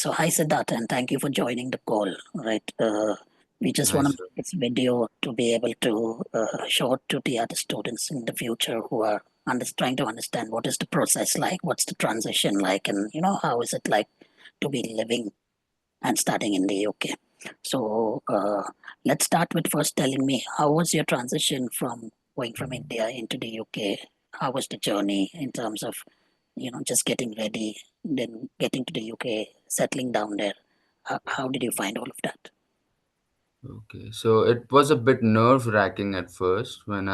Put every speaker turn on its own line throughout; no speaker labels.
So hi Siddharth, and thank you for joining the call. Right, we just
Hi,
want to
sir.
make this video to be able to show it to the other students in the future who are trying to understand what is the process like, what's the transition like, and how is it like to be living and starting in the UK. So let's start with first telling me how was your transition from going from India into the UK? How was the journey in terms of just getting ready, then getting to the UK, settling down there. How did you find all of that?
Okay, so it was a bit nerve-wracking at first when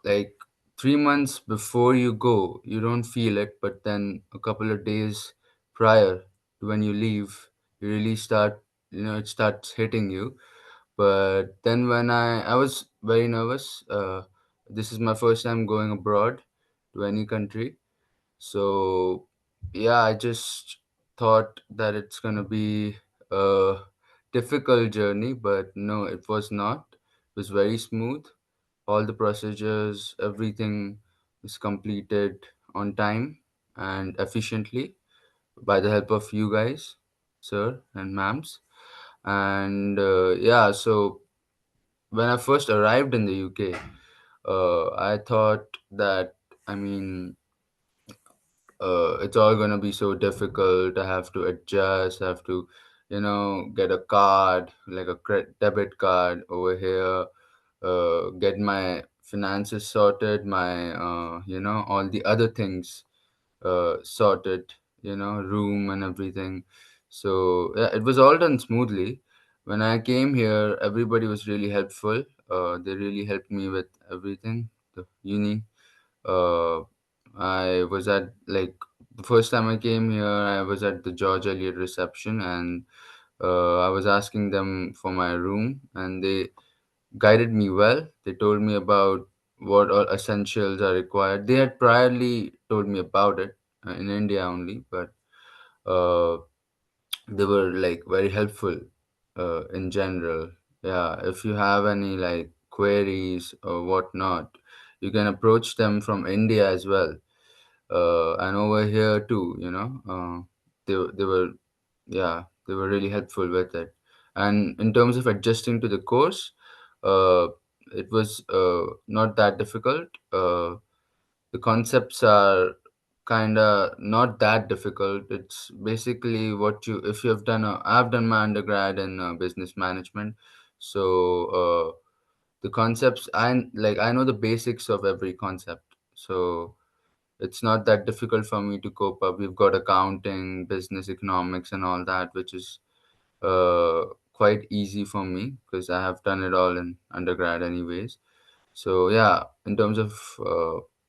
like 3 months before you go, you don't feel it, but then a couple of days prior to when you leave, you really start, it starts hitting you. But then when I was very nervous. This is my first time going abroad to any country. So yeah, I just thought that it's gonna be a difficult journey, but no, it was not. It was very smooth. All the procedures, everything was completed on time and efficiently by the help of you guys, sir and ma'ams. And yeah, so when I first arrived in the UK, I thought that, I mean, it's all gonna be so difficult. I have to adjust. I have to, get a card like a debit card over here. Get my finances sorted. My, all the other things sorted. Room and everything. So yeah, it was all done smoothly. When I came here, everybody was really helpful. They really helped me with everything. The uni. uh, I was at like the first time I came here, I was at the George Eliot reception, and I was asking them for my room, and they guided me well. They told me about what all essentials are required. They had priorly told me about it in India only, but uh, they were like very helpful in general. Yeah, if you have any like queries or whatnot, you can approach them from India as well, and over here too. They were, yeah, they were really helpful with it. And in terms of adjusting to the course, uh, it was not that difficult. The concepts are kind of not that difficult. It's basically what you, if you have done I've done my undergrad in business management. So the concepts, I know the basics of every concept. So it's not that difficult for me to cope up. We've got accounting, business economics, and all that, which is uh, quite easy for me because I have done it all in undergrad anyways. So yeah, in terms of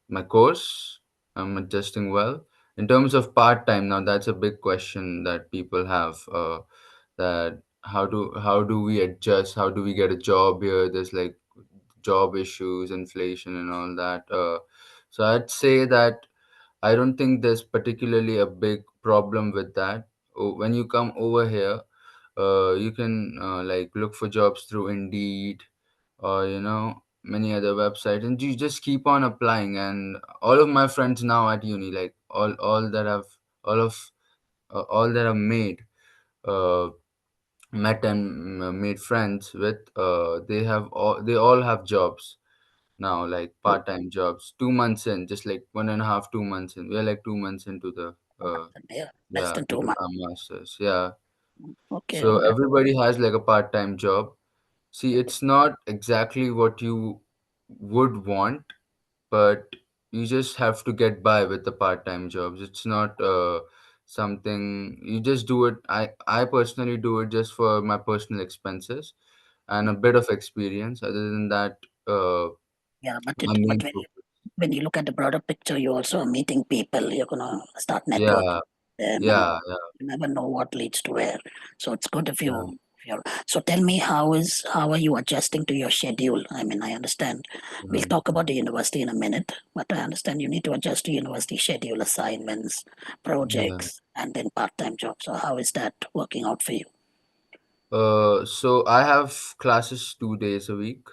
my course, I'm adjusting well. In terms of part time, now that's a big question that people have. That how do we adjust? How do we get a job here? There's like job issues, inflation, and all that. So I'd say that I don't think there's particularly a big problem with that. When you come over here, you can like look for jobs through Indeed or many other websites, and you just keep on applying. And all of my friends now at uni, like all that I've made, uh, met and made friends with, they all have jobs now, like
Oh,
part-time jobs. 2 months in, just like 1.5, 2 months in, we are like 2 months into the
yeah, less
yeah,
than
to
2 months.
our masters. Yeah,
Okay,
so
oh, that
everybody has like a part-time job. See, it's not exactly what you would want, but you just have to get by with the part-time jobs. It's not something you just do it. I personally do it just for my personal expenses and a bit of experience. Other than that,
yeah, but
my
it but
main focus.
when you look at the broader picture, you also are meeting people. You're gonna start
Yeah,
networking with them, and
yeah, yeah,
you never know what leads to where. So it's good if
yeah.
you're. So tell me, how are you adjusting to your schedule? I mean, I understand. We'll
Mhm.
talk about the university in a minute, but I understand you need to adjust to university schedule, assignments,
Yeah.
projects, and then part-time jobs. So how is that working out for you?
So I have classes 2 days a week,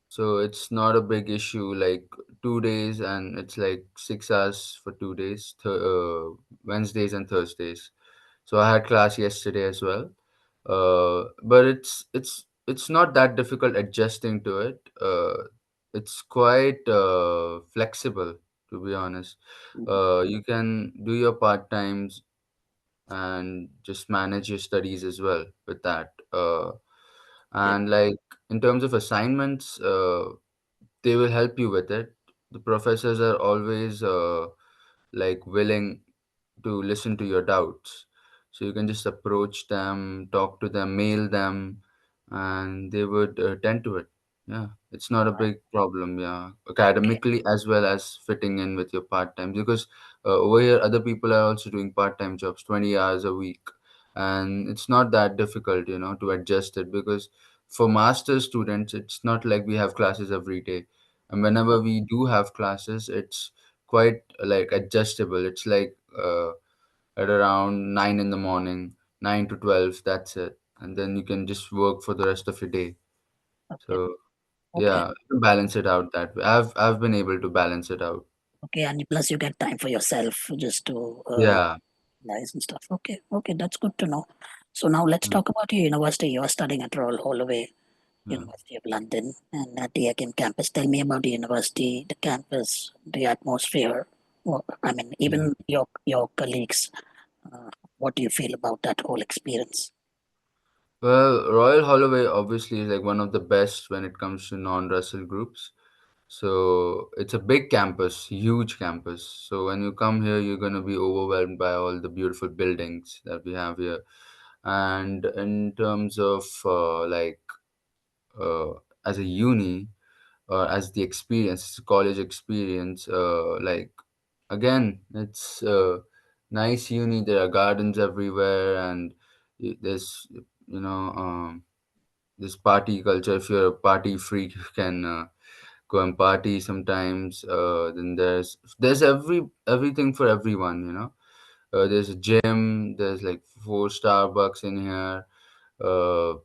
so it's not a big issue like 2 days, and it's like 6 hours for 2 days, Wednesdays and Thursdays. So I had class yesterday as well. But it's not that difficult adjusting to it. It's quite flexible, to be honest. You can do your part times and just manage your studies as well with that.
Yeah.
And like in terms of assignments, they will help you with it. The professors are always like willing to listen to your doubts. So you can just approach them, talk to them, mail them, and they would tend to it. Yeah, it's not a big problem. Yeah,
Okay.
academically as well as fitting in with your part time, because over here other people are also doing part time jobs, 20 hours a week, and it's not that difficult, to adjust it, because for master students it's not like we have classes every day, and whenever we do have classes, it's quite like adjustable. It's like at around 9 in the morning, 9 to 12, that's it. And then you can just work for the rest of your day.
Okay.
So,
Okay.
yeah, you can balance it out that way. I've been able to balance it out.
Okay. And plus, you get time for yourself just to
Yeah.
lies and stuff. Okay. Okay. That's good to know. So now let's
Mm,
talk about your university. You are studying at Royal Holloway,
yeah.
University of London, and at the Akin campus. Tell me about the university, the campus, the atmosphere. Well, I mean,
Yeah.
even your colleagues. Uh, what do you feel about that whole experience?
Well, Royal Holloway obviously is like one of the best when it comes to non-Russell groups. So it's a big campus, huge campus. So when you come here, you're going to be overwhelmed by all the beautiful buildings that we have here. And in terms of uh, as a uni, or as the experience, college experience, like again, it's nice uni. There are gardens everywhere, and there's you know this party culture. If you're a party freak, you can go and party sometimes. Then there's everything for everyone. There's a gym. There's like four Starbucks in here. Uh,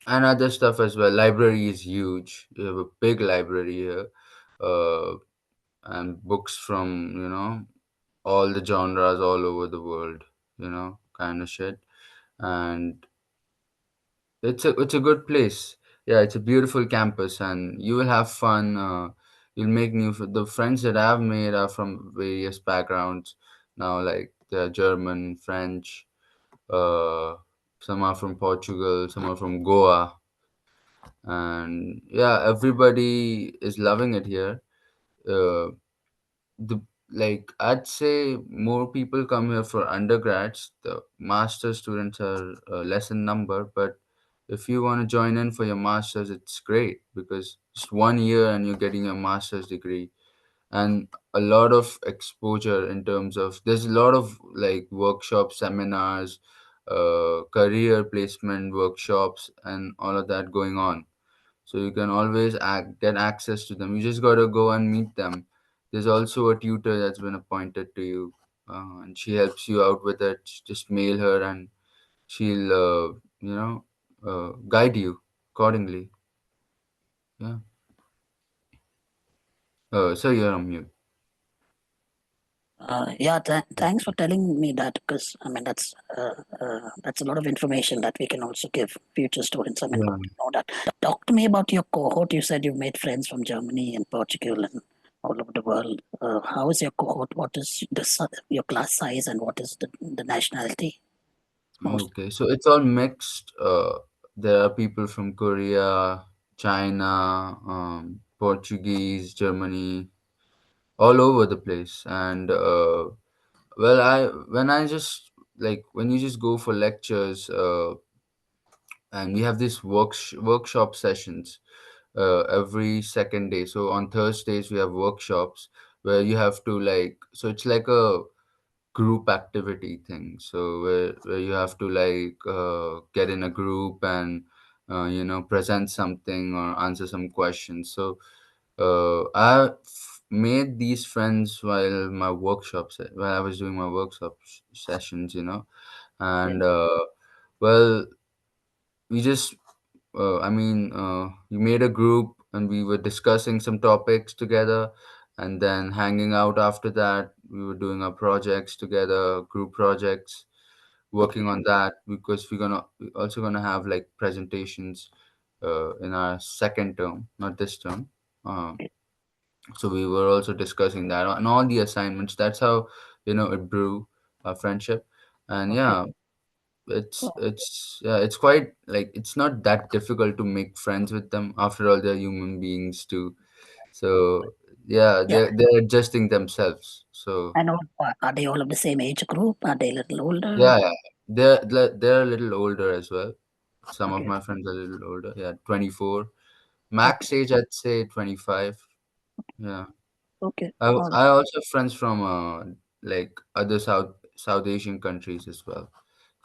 and other stuff as well. Library is huge. You have a big library here, uh, and books from all the genres all over the world. Kind of shit. And it's a good place. Yeah, it's a beautiful campus, and you will have fun. You'll make the friends that I've made are from various backgrounds now, like they're German, French. Uh, some are from Portugal, some are from Goa, and yeah, everybody is loving it here. uh, the like I'd say more people come here for undergrads. The master students are less in number, but if you want to join in for your masters, it's great, because just 1 year and you're getting your master's degree, and a lot of exposure in terms of there's a lot of like workshops, seminars, career placement workshops, and all of that going on. So you can always get access to them. You just got to go and meet them. There's also a tutor that's been appointed to you, and she helps you out with it. Just mail her, and she'll guide you accordingly. Yeah. So you're on mute.
Yeah, thanks for telling me that because I mean that's a lot of information that we can also give future students. I mean,
Yeah.
good to know that. Talk to me about your cohort. You said you've made friends from Germany and Portugal and all over the world. How is your cohort? What is your class size and what is the nationality? Most.
Okay. So it's all mixed. There are people from Korea, China, Portuguese, Germany, all over the place, and well, I just like when you just go for lectures, and we have these workshop sessions every second day. So on Thursdays we have workshops where you have to so it's like a group activity thing. So where you have to get in a group and present something or answer some questions. So I made these friends while I was doing my workshop sessions,
Yeah.
and well, we just, we made a group and we were discussing some topics together, and then hanging out after that. We were doing our projects together, group projects, working
Okay.
on that, because we're also gonna have like presentations in our second term, not this term. Um,
Okay.
so we were also discussing that and all the assignments. That's how it grew our friendship. And
Okay.
yeah, it's
Oh,
it's yeah, it's quite like it's not that difficult to make friends with them. After all, they're human beings too. So yeah,
yeah.
they're adjusting themselves. So
I know. Are they all of the same age group? Are they a little older?
yeah, yeah, they're a little older as well. Some of
Okay.
my friends are a little older. Yeah, 24.
Okay.
Max age, I'd say 25. Yeah.
Okay.
I
All right.
I also have friends from like other South Asian countries as well.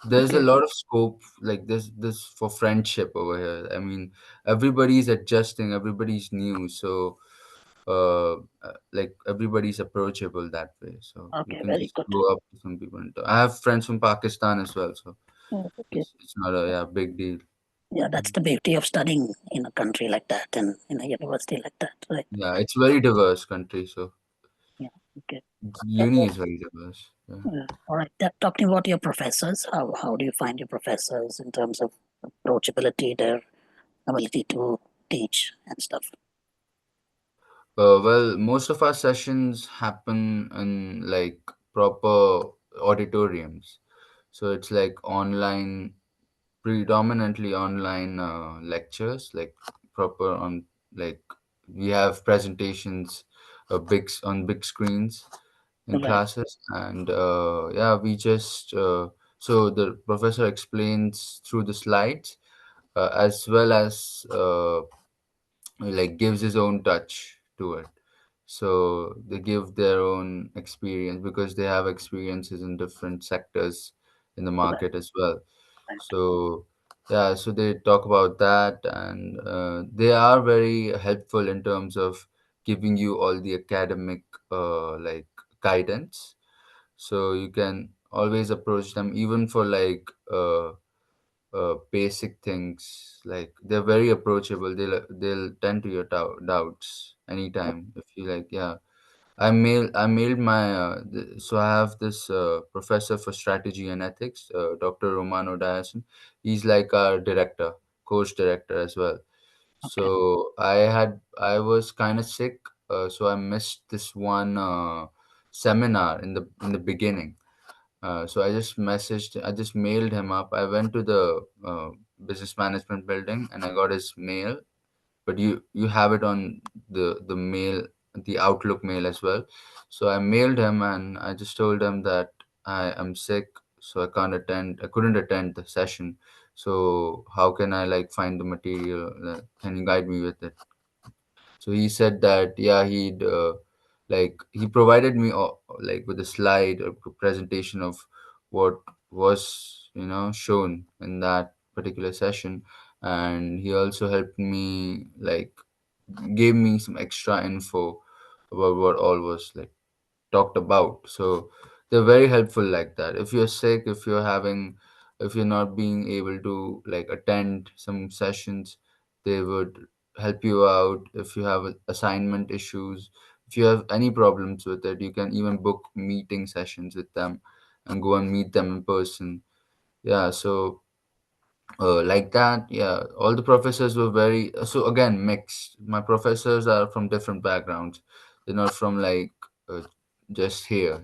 There's a
Okay.
lot of scope like this for friendship over here. I mean, everybody's adjusting, everybody's new, so like everybody's approachable that way. So you
Okay.
can
Very
just
good.
go up to some people and talk. I have friends from Pakistan as well, so
Oh, okay.
it's not a yeah big deal.
Yeah, that's the beauty of studying in a country like that and in a university like that, right?
Yeah, it's very diverse country, so
Yeah. Okay.
uni is very diverse. Yeah.
All right. That talking about your professors, how do you find your professors in terms of approachability, their ability to teach and stuff?
Well, most of our sessions happen in like proper auditoriums. So it's like online, predominantly online lectures, like proper on like we have presentations on big screens in
Right.
classes, and yeah, we just so the professor explains through the slides as well as like gives his own touch to it. So they give their own experience because they have experiences in different sectors in the
Right.
market as well.
Right.
So yeah, so they talk about that, and they are very helpful in terms of giving you all the academic like guidance. So you can always approach them even for like basic things. Like they're very approachable. They'll tend to your doubts anytime if you like. Yeah, I mailed my so I have this professor for strategy and ethics, Dr. Romano Diason. He's like our director, course director as well.
Okay.
So I was kind of sick, so I missed this one seminar in the beginning. So I just mailed him up. I went to the business management building and I got his mail. But you have it on the mail, the Outlook mail as well. So I mailed him and I just told him that I am sick, so I couldn't attend the session. So how can I like find the material? Can you guide me with it? So he said that yeah, he'd like he provided me like with a slide or presentation of what was shown in that particular session, and he also helped me like gave me some extra info about what all was like talked about. So they're very helpful like that. If you're sick, if you're not being able to like attend some sessions, they would help you out. If you have assignment issues, if you have any problems with it, you can even book meeting sessions with them and go and meet them in person. Yeah, so like that, yeah, all the professors were very so again mixed. My professors are from different backgrounds. They're not from like just here.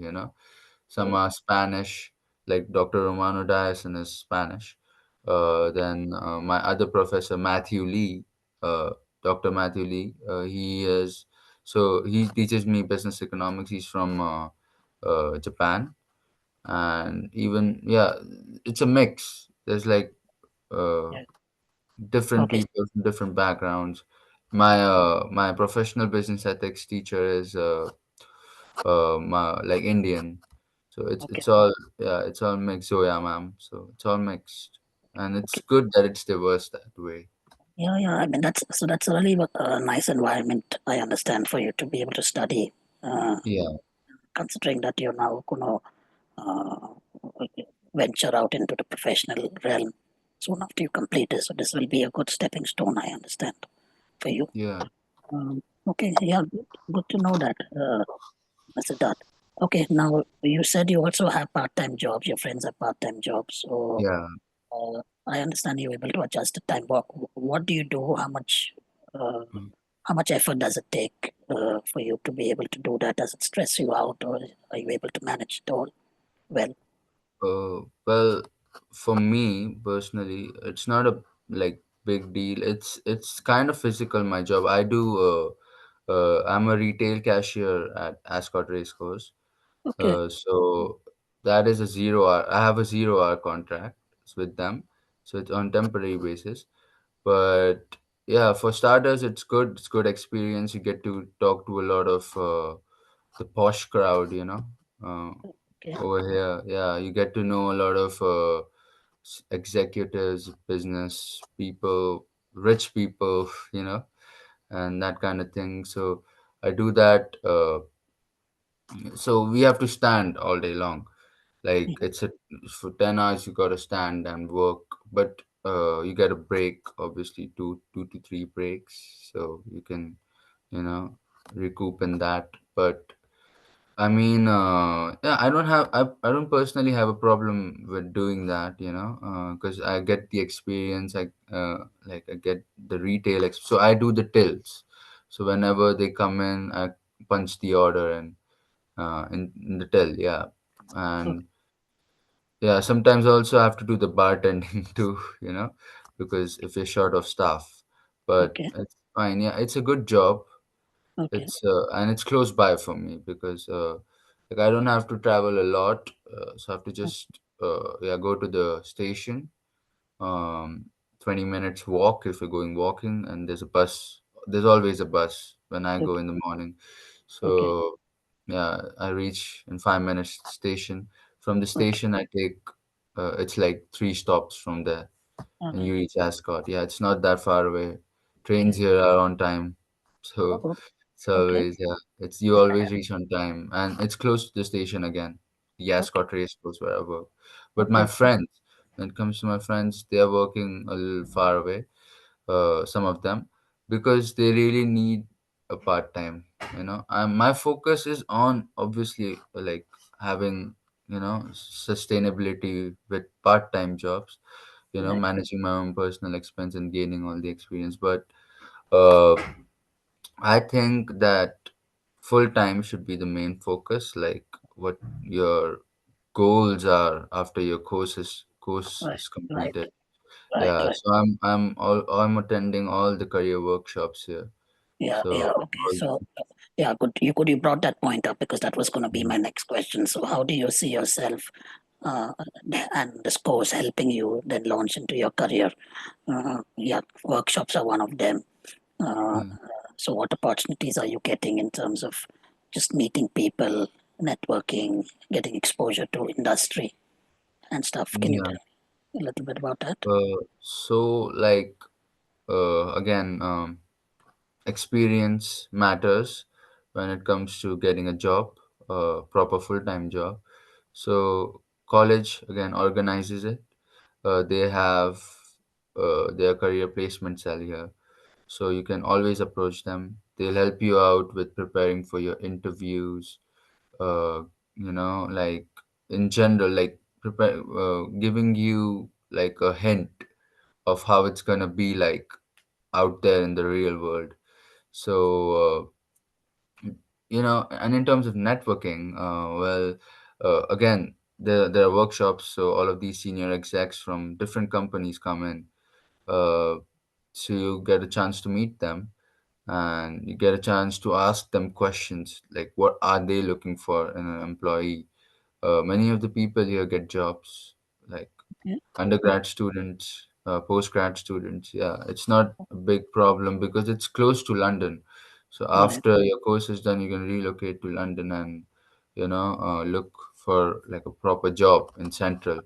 Some
Oh,
are Spanish, like Dr. Romano Diason is Spanish. Then my other professor, Matthew Lee, uh, Dr. Matthew Lee, he teaches me business economics. He's from Japan. And even, yeah, it's a mix. There's like uh,
yeah.
different
Okay.
people from different backgrounds. My professional business ethics teacher is like Indian, so it's
Okay.
it's all yeah, it's all mixed. Zoya, ma'am. So it's all mixed, and it's
Okay.
good that it's diverse that way.
Yeah. Yeah. I mean, that's a really nice environment. I understand for you to be able to study, uh,
Yeah,
considering that you're now going to uh, venture out into the professional realm soon after you complete it. So this will be a good stepping stone. I understand for you.
yeah.
Okay, yeah, good to know that, Siddharth. Okay, now you said you also have part-time jobs. Your friends have part-time jobs, so
Yeah.
I understand you're able to adjust the time. What do you do? Uh, how much effort does it take for you to be able to do that? Does it stress you out, or are you able to manage it all well?
Well, for me personally, it's not a like big deal. It's kind of physical. My job. I do. I'm a retail cashier at Ascot Racecourse.
Okay,
So that is a 0 hour. I have a 0 hour contract with them, so it's on temporary basis. But yeah, for starters, it's good. It's good experience. You get to talk to a lot of the posh crowd. Uh,
okay,
over here. Yeah, you get to know a lot of executives, business people, rich people, and that kind of thing. So I do that. So we have to stand all day long. Like
yeah,
it's a for 10 hours you got to stand and work, but you get a break, obviously two to three breaks, so you can recoup in that. But I mean, yeah, I don't personally have a problem with doing that, because I get the experience. I get the so I do the tills. So whenever they come in, I punch the order and in the till, yeah,
okay,
and yeah, sometimes also I have to do the bartending too, because if you're short of staff, but
okay,
it's fine. Yeah, it's a good job.
okay,
And it's close by for me because like I don't have to travel a lot, so I have to just yeah, go to the station. um 20 minutes walk if you're going walking, and there's always a bus when I go
okay,
in the morning.
okay,
So yeah, I reach in 5 minutes station. From the
okay,
station I take it's like 3 stops from there, and
okay,
you reach Ascot. Yeah, it's not that far away. Trains
okay,
here are on time. So
oh,
it's
okay,
always, yeah, it's you always reach on time, and it's close to the station again. The
okay,
Ascot race goes where I work. But my
okay,
friends, when it comes to my friends, they are working a little far away, some of them, because they really need a part time. My focus is on obviously like having sustainability with part time jobs,
right,
managing my own personal expense and gaining all the experience. But uh, I think that full time should be the main focus, like what your goals are after your course
right,
is
right,
completed.
right,
Yeah,
right.
so I'm attending all the career workshops here.
Yeah,
So
yeah, okay. So, yeah, you brought that point up because that was going to be my next question. So, how do you see yourself uh, and this course helping you then launch into your career? Yeah, workshops are one of them. Uh,
yeah,
so, what opportunities are you getting in terms of just meeting people, networking, getting exposure to industry and stuff? Can you
yeah.
tell me a little bit about that?
So like again, experience matters when it comes to getting a job, proper full time job. So college again organizes it. They have their career placement cell here, so you can always approach them. They'll help you out with preparing for your interviews. Like in general, like prepare, giving you like a hint of how it's gonna be like out there in the real world. So and in terms of networking, again, there are workshops, so all of these senior execs from different companies come in, uh, so you get a chance to meet them, and you get a chance to ask them questions like what are they looking for in an employee. Many of the people here get jobs, like
Yeah,
undergrad students, postgrad students. Yeah, it's not a big problem because it's close to London. So
right,
after your course is done, you can relocate to London and look for like a proper job in Central.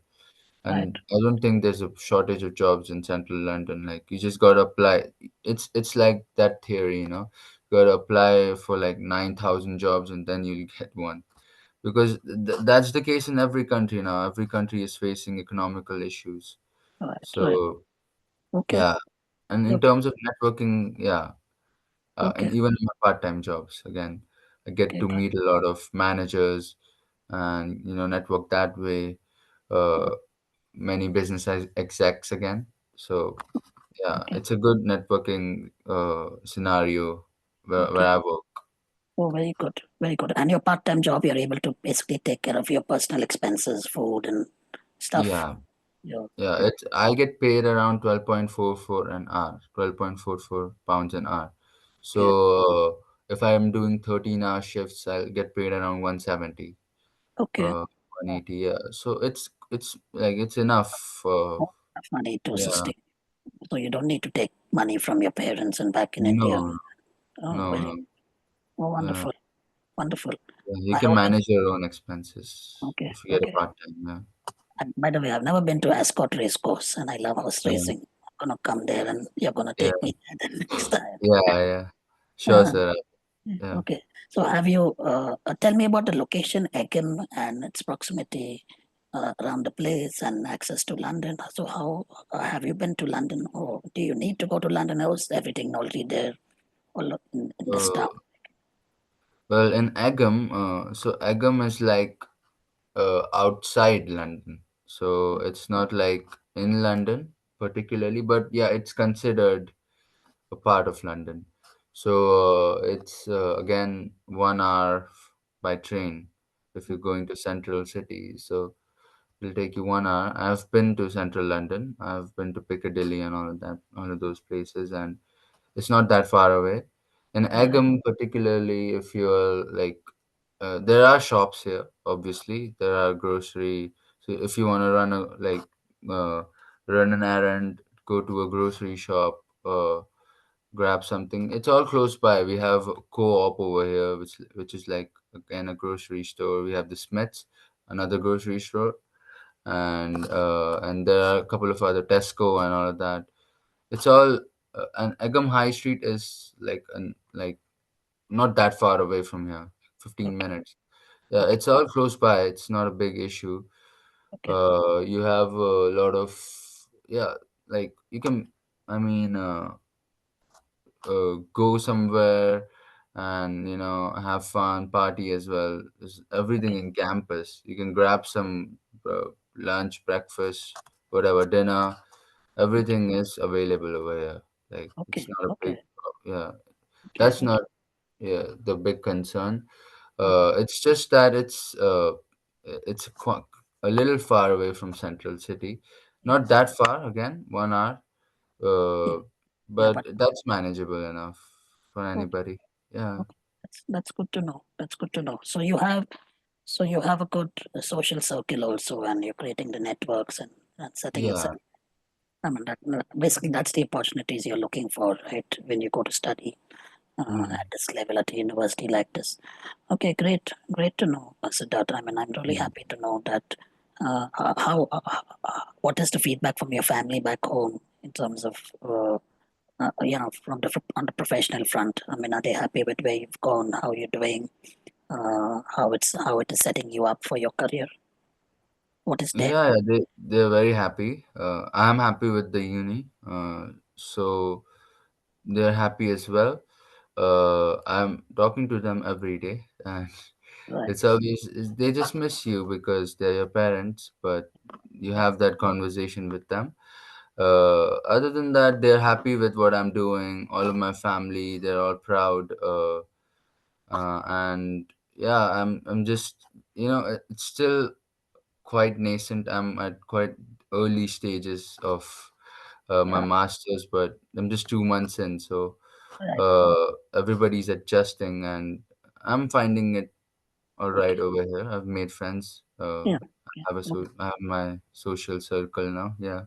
right,
And I don't think there's a shortage of jobs in Central London. Like you just gotta apply. It's like that theory, You gotta apply for like 9,000 jobs and then you'll get one, because that's the case in every country now. Every country is facing economical issues.
right, right.
So
Okay,
yeah, and in
okay,
terms of networking, yeah,
Okay.
and even in my part-time jobs, again, I get
Okay.
to
Good.
meet a lot of managers and network that way. Uh, Many business execs again. So yeah,
Okay.
it's a good networking scenario where
Okay.
I work.
Oh, very good. Very good. And your part-time job, you're able to basically take care of your personal expenses, food and stuff.
Yeah,
Your,
yeah.
your
I get paid around 12.44 an hour, 12.44 pounds an hour. So
okay.
if I am doing 13-hour shifts, I'll get paid around 170,
Okay.
180. Yeah. So it's like it's enough.
Oh, enough money to
Yeah.
sustain. So you don't need to take money from your parents and back in India.
No,
Oh,
no,
very
no.
oh,
Yeah.
wonderful. Wonderful.
Yeah, you
I
can
hope that,
manage your own expenses
okay.
if you get a
Okay.
part-time. Yeah.
And by the way, I've never been to Ascot race course and I love horse
Yeah.
racing. I'm gonna come there and you're gonna
Yeah.
take me there the next time.
Yeah. Yeah. Sure,
Uh,
sir. Yeah.
okay. So have you tell me about the location, Egham, and its proximity around the place and access to London. So how have you been to London, or do you need to go to London? Or is everything already there, all in this town?
Uh, well, in Egham, so Egham is like outside London. So it's not like in London particularly, but yeah, it's considered a part of London. So it's again 1 hour by train if you're going to central city. So it'll take you 1 hour. I've been to central London. I've been to Piccadilly and all of that, all of those places, and it's not that far away. In
Right.
Egham, particularly, if you're like, there are shops here. Obviously, there are grocery. So if you want to uh, run an errand, go to a grocery shop, grab something. It's all close by. We have a co-op over here, which is like again a grocery store. We have the Smiths, another grocery store, and there are a couple of other Tesco and all of that. It's all and Egham High Street is like not that far away from here, 15
Okay.
minutes. Yeah,
Okay.
it's all close by. It's not a big issue.
Okay.
You have a lot of, yeah, like you can, I mean, go somewhere and have fun, party as well. There's everything
Okay.
in campus. You can grab some lunch, breakfast, whatever, dinner.
Okay.
Everything is available over here. Like it's
Okay.
not a big,
Okay.
yeah.
Okay.
That's
Okay.
not, yeah, the big concern.
Okay.
It's just that it's a little far away from central city. Not
Yes.
that far. Again, 1 hour.
Yeah.
Uh,
Yeah.
but
But
that's manageable enough for
okay.
anybody. Yeah.
Okay. That's good to know. That's good to know. So you have a good social circle also, and you're creating the networks and setting
Yeah.
yourself. I mean, basically that's the opportunities you're looking for, right? When you go to study
Mm.
at this level at a university like this. Okay, great, great to know, Siddharth. I mean, I'm really
Yeah.
happy to know that. What is the feedback from your family back home in terms of, from on the professional front? I mean, are they happy with where you've gone, how you're doing, how it is setting you up for your career? What is their
Yeah, they're very happy. I'm happy with the uni. So they're happy as well. I'm talking to them every day, and
right?
it's obvious they just miss you because they're your parents, but you
Yeah.
have that conversation with them. Other than that, they're happy with what I'm doing. All of my family, they're all proud. And yeah, I'm just it's still quite nascent. I'm at quite early stages of my
Yeah.
masters, but I'm just 2 months in, so
Right.
everybody's adjusting, and I'm finding it all right
Okay.
over here. I've made friends.
Yeah. Yeah. Okay.
I have my social circle now. Yeah.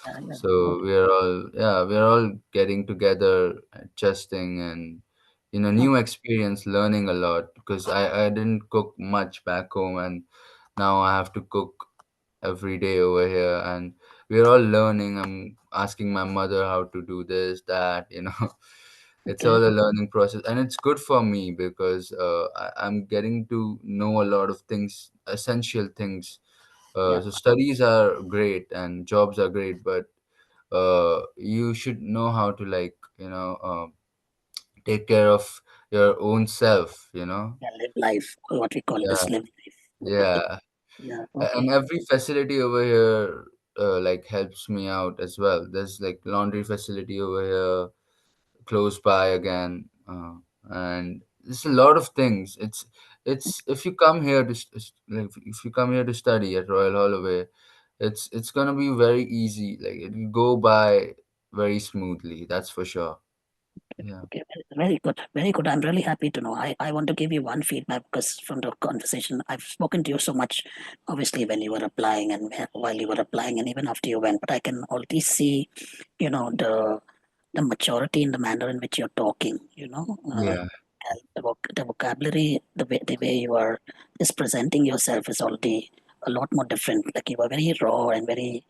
Yeah. Yeah.
So
Okay.
we're all getting together, adjusting, and new
Okay.
experience, learning a lot because I didn't cook much back home, and now I have to cook every day over here, and we're all learning. I'm asking my mother how to do this, that, it's
Okay.
all a learning process, and it's good for me because I'm getting to know a lot of things, essential things.
Yeah.
So studies are great and jobs are great, but you should know how to, like, take care of your own self, you know.
Yeah, live life, what we call
Yeah,
this live life. Okay.
yeah.
Yeah.
And
Okay.
every facility over here like helps me out as well. There's like laundry facility over here close by again, and there's a lot of things. It's if you come here to like if you come here to study at Royal Holloway, it's gonna be very easy. Like it'll go by very smoothly. That's for sure. Yeah.
Okay, very good, very good. I'm really happy to know. I want to give you one feedback because from the conversation, I've spoken to you so much, obviously, when you were applying and while you were applying, and even after you went. But I can already see, the maturity in the manner in which you're talking.
Yeah.
The vocabulary, the way you are just presenting yourself is already a lot more different. Like you were very raw and very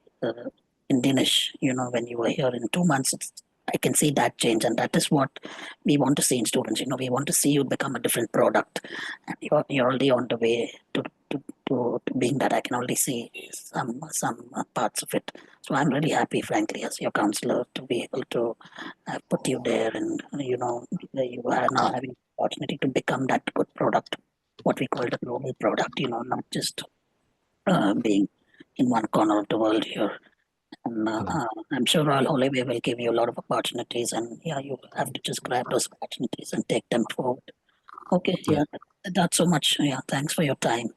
Indianish. When you were here in 2 months, I can see that change, and that is what we want to see in students. We want to see you become a different product, and you're already on the way to being that. I can already see some parts of it. So I'm really happy, frankly, as your counselor, to be able to put you there, and you are now having the opportunity to become that good product, what we call the global product. Not just being in one corner of the world here. And
Yeah.
I'm sure Royal Holloway will give you a lot of opportunities, and yeah, you have to just grab those opportunities and take them forward. Okay,
Yeah.
yeah, that's so much. Yeah, thanks for your time.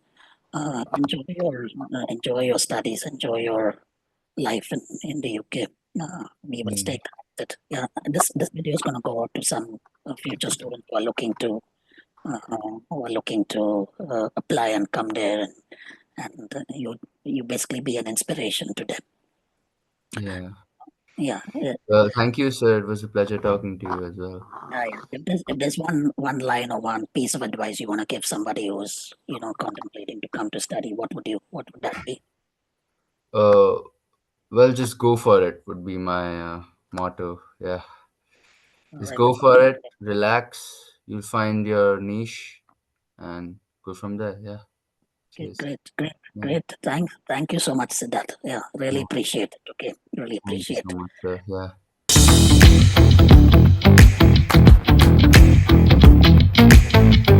Enjoy your studies, enjoy your life in the UK. We will
Yeah.
stay connected. Yeah, this video is gonna go out to some future students who are looking to apply and come there, and you basically be an inspiration to them.
Yeah.
Yeah,
Well, thank you, sir. It was a pleasure talking to you as well.
yeah. If there's one line or one piece of advice you want to give somebody who's contemplating to come to study, what would that be?
Uh, well, just go for it would be my motto. Yeah.
All
Just
right.
go for it, relax, you'll find your niche and go from there. Yeah.
Okay,
Cheers.
great, great,
Yeah.
great. Thank you so much, Siddharth. Yeah, really
Yeah.
appreciate it. Okay, really
Thank you
appreciate
so
it.
much, sir. Yeah.